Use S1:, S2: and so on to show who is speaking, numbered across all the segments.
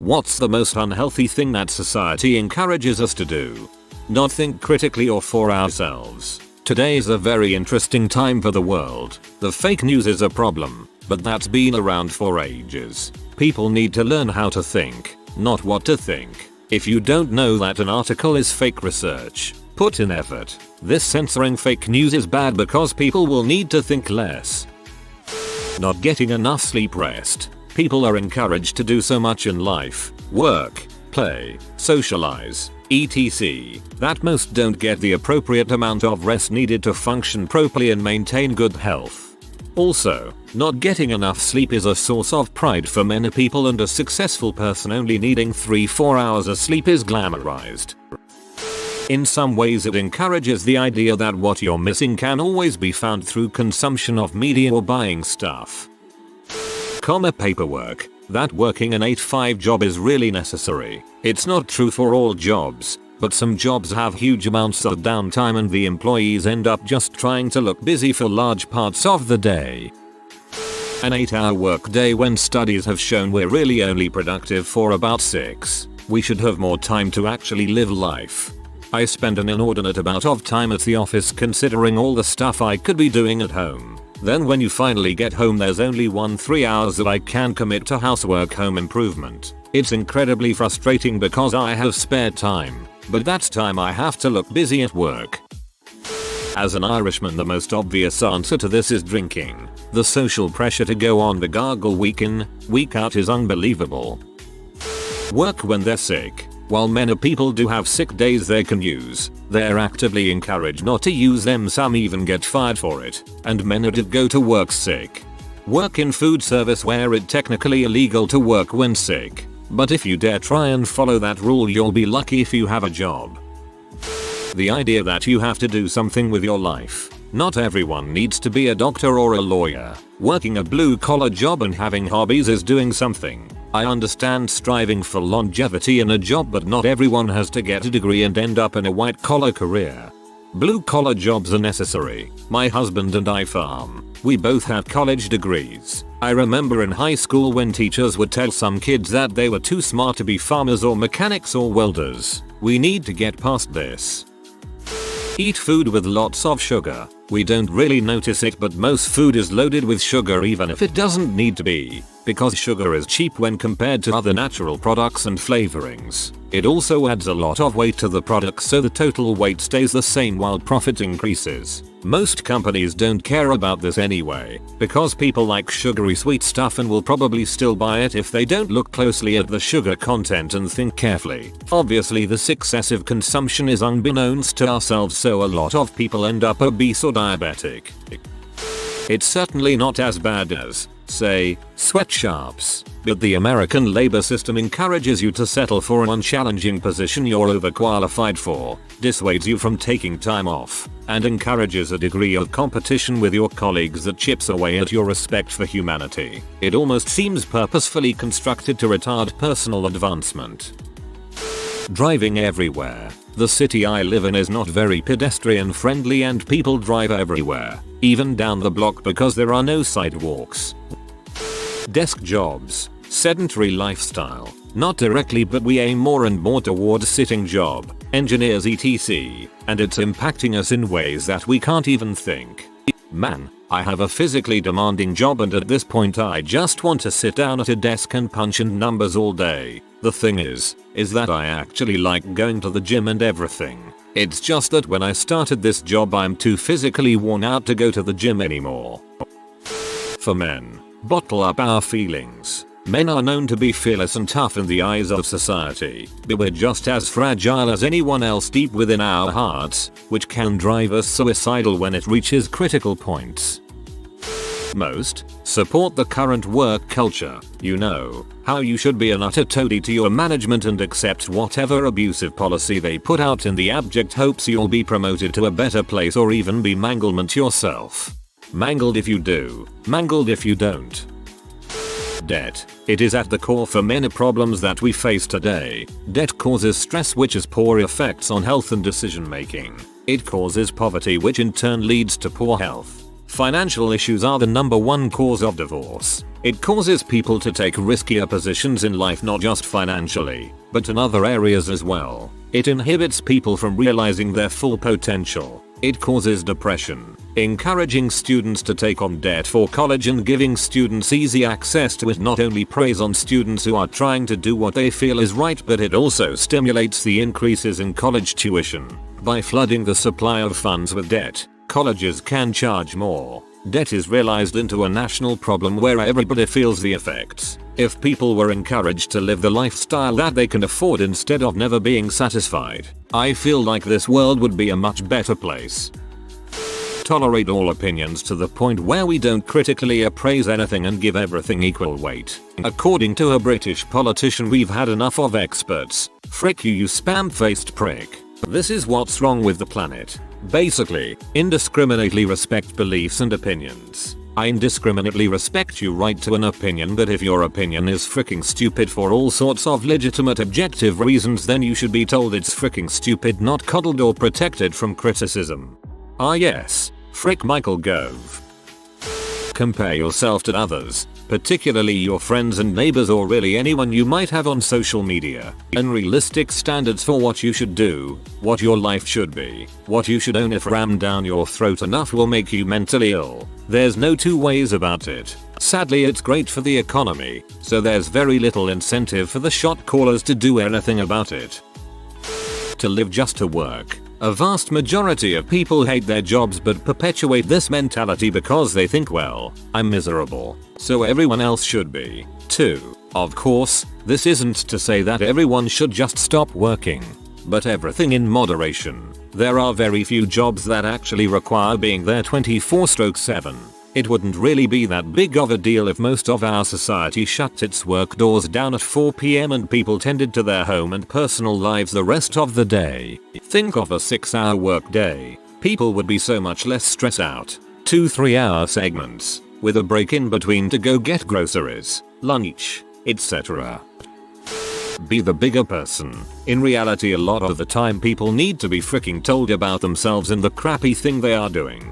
S1: What's the most unhealthy thing that society encourages us to do? Not think critically or for ourselves. Today is a very interesting time for the world. The fake news is a problem, but that's been around for ages. People need to learn how to think, not what to think. If you don't know that an article is fake research, put in effort. This censoring fake news is bad because people will need to think less. Not getting enough sleep. Rest. People are encouraged to do so much in life, work, play, socialize, etc. that most don't get the appropriate amount of rest needed to function properly and maintain good health. Also, not getting enough sleep is a source of pride for many people, and a successful person only needing 3-4 hours of sleep is glamorized. In some ways it encourages the idea that what you're missing can always be found through consumption of media or buying stuff. Paperwork. That working an 8-5 job is really necessary. It's not true for all jobs, but some jobs have huge amounts of downtime and the employees end up just trying to look busy for large parts of the day. An 8-hour workday, when studies have shown we're really only productive for about 6. We should have more time to actually live life. I spend an inordinate amount of time at the office considering all the stuff I could be doing at home. Then when you finally get home, there's only 1-3 hours that I can commit to housework, home improvement. It's incredibly frustrating because I have spare time, but that's time I have to look busy at work. As an Irishman, the most obvious answer to this is drinking. The social pressure to go on the gargle week in, week out is unbelievable. Work when they're sick. While many people do have sick days they can use, they're actively encouraged not to use them. Some even get fired for it, and many did go to work sick. Work in food service where it's technically illegal to work when sick, but if you dare try and follow that rule you'll be lucky if you have a job. The idea that you have to do something with your life. Not everyone needs to be a doctor or a lawyer. Working a blue-collar job and having hobbies is doing something. I understand striving for longevity in a job, but not everyone has to get a degree and end up in a white-collar career. Blue-collar jobs are necessary. My husband and I farm. We both have college degrees. I remember in high school when teachers would tell some kids that they were too smart to be farmers or mechanics or welders. We need to get past this. Eat food with lots of sugar. We don't really notice it, but most food is loaded with sugar even if it doesn't need to be, because sugar is cheap when compared to other natural products and flavorings. It also adds a lot of weight to the product, so the total weight stays the same while profit increases. Most companies don't care about this anyway, because people like sugary sweet stuff and will probably still buy it if they don't look closely at the sugar content and think carefully. Obviously this excessive consumption is unbeknownst to ourselves, so a lot of people end up obese or diabetic. It's certainly not as bad as, say, sweatshops, but the American labor system encourages you to settle for an unchallenging position you're overqualified for, dissuades you from taking time off, and encourages a degree of competition with your colleagues that chips away at your respect for humanity. It almost seems purposefully constructed to retard personal advancement. Driving everywhere. The city I live in is not very pedestrian friendly and people drive everywhere, even down the block, because there are no sidewalks. Desk jobs. Sedentary lifestyle. Not directly, but we aim more and more towards sitting job, engineers etc. and it's impacting us in ways that we can't even think. Man, I have a physically demanding job and at this point I just want to sit down at a desk and punch in numbers all day. The thing is that I actually like going to the gym and everything. It's just that when I started this job I'm too physically worn out to go to the gym anymore. For men, bottle up our feelings. Men are known to be fearless and tough in the eyes of society, but we're just as fragile as anyone else deep within our hearts, which can drive us suicidal when it reaches critical points. Most support the current work culture. You know how you should be an utter toady to your management and accept whatever abusive policy they put out in the abject hopes you'll be promoted to a better place or even be manglement yourself. Mangled if you do, mangled if you don't. Debt. It is at the core for many problems that we face today. Debt causes stress, which has poor effects on health and decision making. It causes poverty, which in turn leads to poor health. Financial issues are the #1 cause of divorce. It causes people to take riskier positions in life, not just financially, but in other areas as well. It inhibits people from realizing their full potential. It causes depression. Encouraging students to take on debt for college and giving students easy access to it not only preys on students who are trying to do what they feel is right, but it also stimulates the increases in college tuition. By flooding the supply of funds with debt, colleges can charge more. Debt is realized into a national problem where everybody feels the effects. If people were encouraged to live the lifestyle that they can afford instead of never being satisfied, I feel like this world would be a much better place. Tolerate all opinions to the point where we don't critically appraise anything and give everything equal weight. According to a British politician, we've had enough of experts. Frick you spam-faced prick. This is what's wrong with the planet. Basically, indiscriminately respect beliefs and opinions. I indiscriminately respect your right to an opinion, but if your opinion is freaking stupid for all sorts of legitimate objective reasons, then you should be told it's freaking stupid, not coddled or protected from criticism. Ah yes, frick Michael Gove. Compare yourself to others, particularly your friends and neighbors or really anyone you might have on social media. Unrealistic standards for what you should do, what your life should be, what you should own. If rammed down your throat enough will make you mentally ill. There's no two ways about it. Sadly, it's great for the economy, so there's very little incentive for the shot callers to do anything about it. To live just to work. A vast majority of people hate their jobs but perpetuate this mentality because they think, well, I'm miserable, so everyone else should be too. Of course, this isn't to say that everyone should just stop working, but everything in moderation. There are very few jobs that actually require being there 24/7. It wouldn't really be that big of a deal if most of our society shut its work doors down at 4 PM and people tended to their home and personal lives the rest of the day. Think of a 6-hour work day. People would be so much less stressed out. 2-3-hour segments, with a break in between to go get groceries, lunch, etc. Be the bigger person. In reality, a lot of the time people need to be freaking told about themselves and the crappy thing they are doing.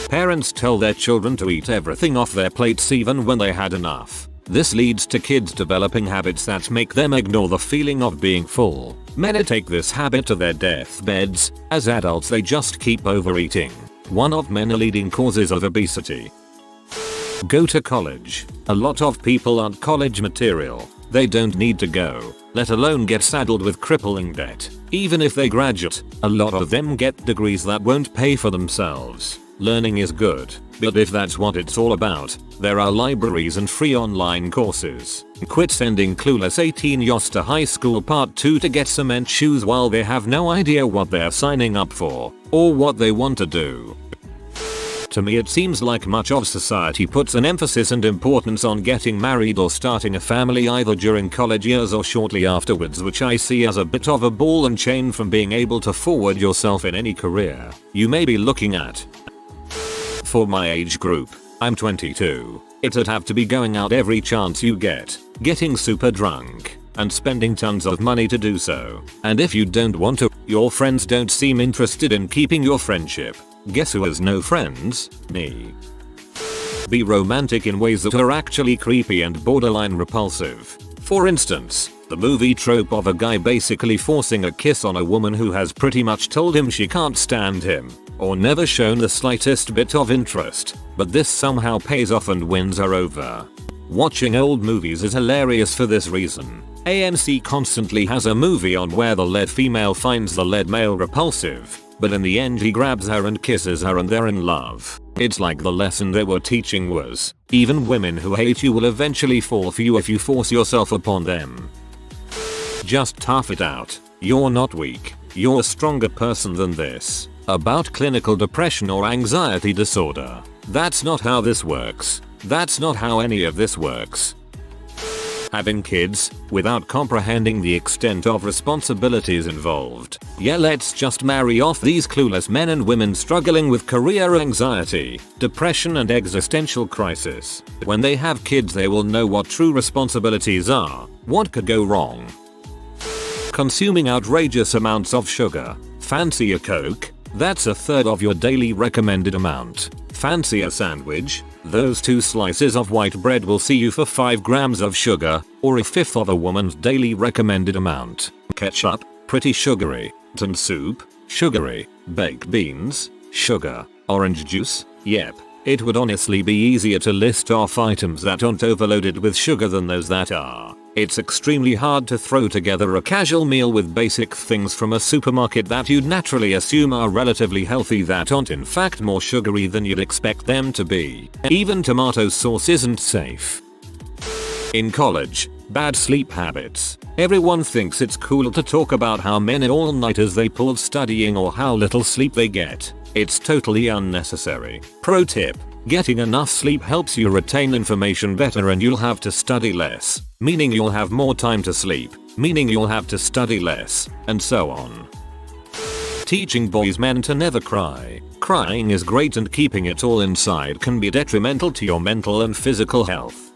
S1: Parents tell their children to eat everything off their plates even when they had enough. This leads to kids developing habits that make them ignore the feeling of being full. Many take this habit to their deathbeds. As adults, they just keep overeating. One of many leading causes of obesity. Go to college. A lot of people aren't college material. They don't need to go, let alone get saddled with crippling debt. Even if they graduate, a lot of them get degrees that won't pay for themselves. Learning is good, but if that's what it's all about, there are libraries and free online courses. Quit sending clueless 18-year-olds to high school part 2 to get cement shoes while they have no idea what they're signing up for, or what they want to do. To me, it seems like much of society puts an emphasis and importance on getting married or starting a family either during college years or shortly afterwards, which I see as a bit of a ball and chain from being able to forward yourself in any career you may be looking at. For my age group, I'm 22. It'd have to be going out every chance you get, getting super drunk, and spending tons of money to do so. And if you don't want to, your friends don't seem interested in keeping your friendship. Guess who has no friends? Me. Be romantic in ways that are actually creepy and borderline repulsive. For instance, the movie trope of a guy basically forcing a kiss on a woman who has pretty much told him she can't stand him, or never shown the slightest bit of interest, but this somehow pays off and wins her over. Watching old movies is hilarious for this reason. AMC constantly has a movie on where the lead female finds the lead male repulsive, but in the end he grabs her and kisses her and they're in love. It's like the lesson they were teaching was, even women who hate you will eventually fall for you if you force yourself upon them. Just tough it out. You're not weak. You're a stronger person than this. About clinical depression or anxiety disorder. That's not how this works. That's not how any of this works. Having kids, without comprehending the extent of responsibilities involved. Yeah, let's just marry off these clueless men and women struggling with career anxiety, depression and existential crisis. When they have kids, they will know what true responsibilities are. What could go wrong? Consuming outrageous amounts of sugar. Fancy a Coke? That's a third of your daily recommended amount. Fancy a sandwich? Those 2 slices of white bread will see you for 5 grams of sugar, or a fifth of a woman's daily recommended amount. Ketchup, pretty sugary. And soup, sugary. Baked beans, sugar. Orange juice, yep. It would honestly be easier to list off items that aren't overloaded with sugar than those that are. It's extremely hard to throw together a casual meal with basic things from a supermarket that you'd naturally assume are relatively healthy that aren't in fact more sugary than you'd expect them to be. Even tomato sauce isn't safe. In college, bad sleep habits. Everyone thinks it's cool to talk about how many all-nighters they pull studying or how little sleep they get. It's totally unnecessary. Pro tip: getting enough sleep helps you retain information better and you'll have to study less, meaning you'll have more time to sleep, meaning you'll have to study less, and so on. Teaching boys men to never cry. Crying is great and keeping it all inside can be detrimental to your mental and physical health.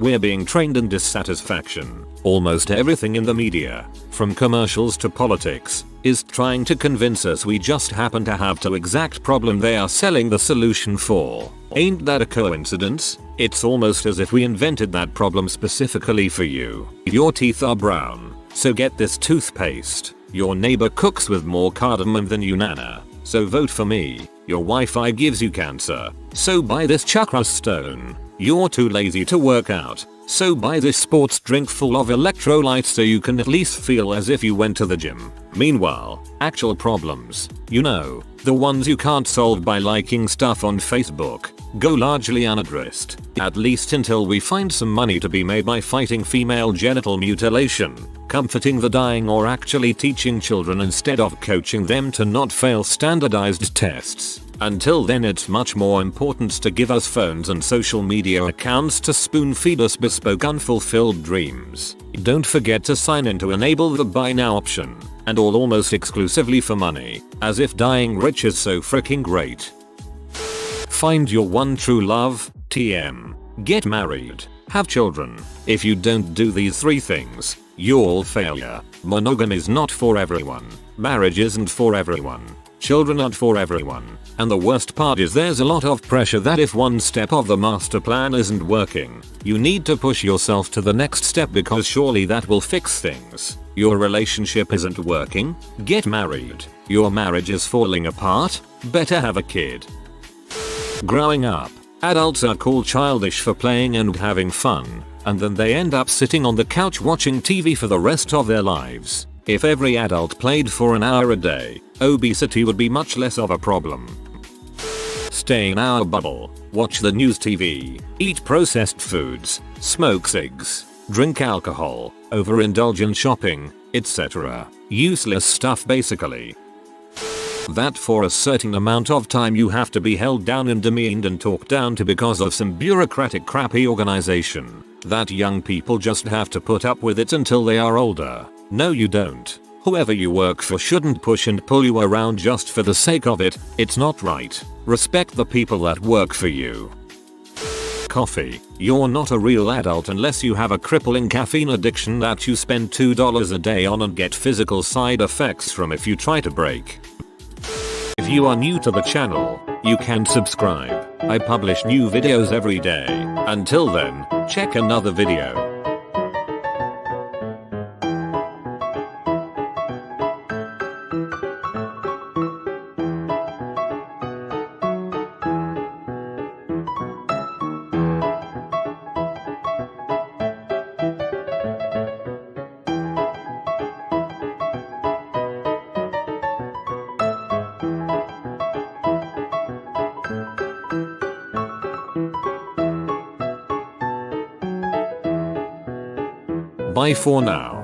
S1: We're being trained in dissatisfaction. Almost everything in the media, from commercials to politics, is trying to convince us we just happen to have the exact problem they are selling the solution for. Ain't that a coincidence? It's almost as if we invented that problem specifically for you. Your teeth are brown, so get this toothpaste. Your neighbor cooks with more cardamom than you, Nana, so vote for me. Your Wi-Fi gives you cancer, so buy this chakra stone. You're too lazy to work out, so buy this sports drink full of electrolytes so you can at least feel as if you went to the gym. Meanwhile, actual problems, you know, the ones you can't solve by liking stuff on Facebook, go largely unaddressed, at least until we find some money to be made by fighting female genital mutilation, comforting the dying, or actually teaching children instead of coaching them to not fail standardized tests. Until then, it's much more important to give us phones and social media accounts to spoon feed us bespoke unfulfilled dreams. Don't forget to sign in to enable the buy now option, and all almost exclusively for money, as if dying rich is so freaking great. Find your one true love, TM. Get married. Have children. If you don't do these 3 things, you're all failure. Monogamy is not for everyone. Marriage isn't for everyone. Children aren't for everyone. And the worst part is there's a lot of pressure that if one step of the master plan isn't working, you need to push yourself to the next step because surely that will fix things. Your relationship isn't working? Get married. Your marriage is falling apart? Better have a kid. Growing up, adults are called childish for playing and having fun, and then they end up sitting on the couch watching TV for the rest of their lives. If every adult played for an hour a day, obesity would be much less of a problem. Stay in our bubble, watch the news TV, eat processed foods, smoke cigs, drink alcohol, overindulge in shopping, etc. Useless stuff basically. That for a certain amount of time you have to be held down and demeaned and talked down to because of some bureaucratic crappy organization. That young people just have to put up with it until they are older. No, you don't. Whoever you work for shouldn't push and pull you around just for the sake of it. It's not right. Respect the people that work for you. Coffee. You're not a real adult unless you have a crippling caffeine addiction that you spend $2 a day on and get physical side effects from if you try to break. If you are new to the channel, you can subscribe. I publish new videos every day. Until then, check another video. Bye for now.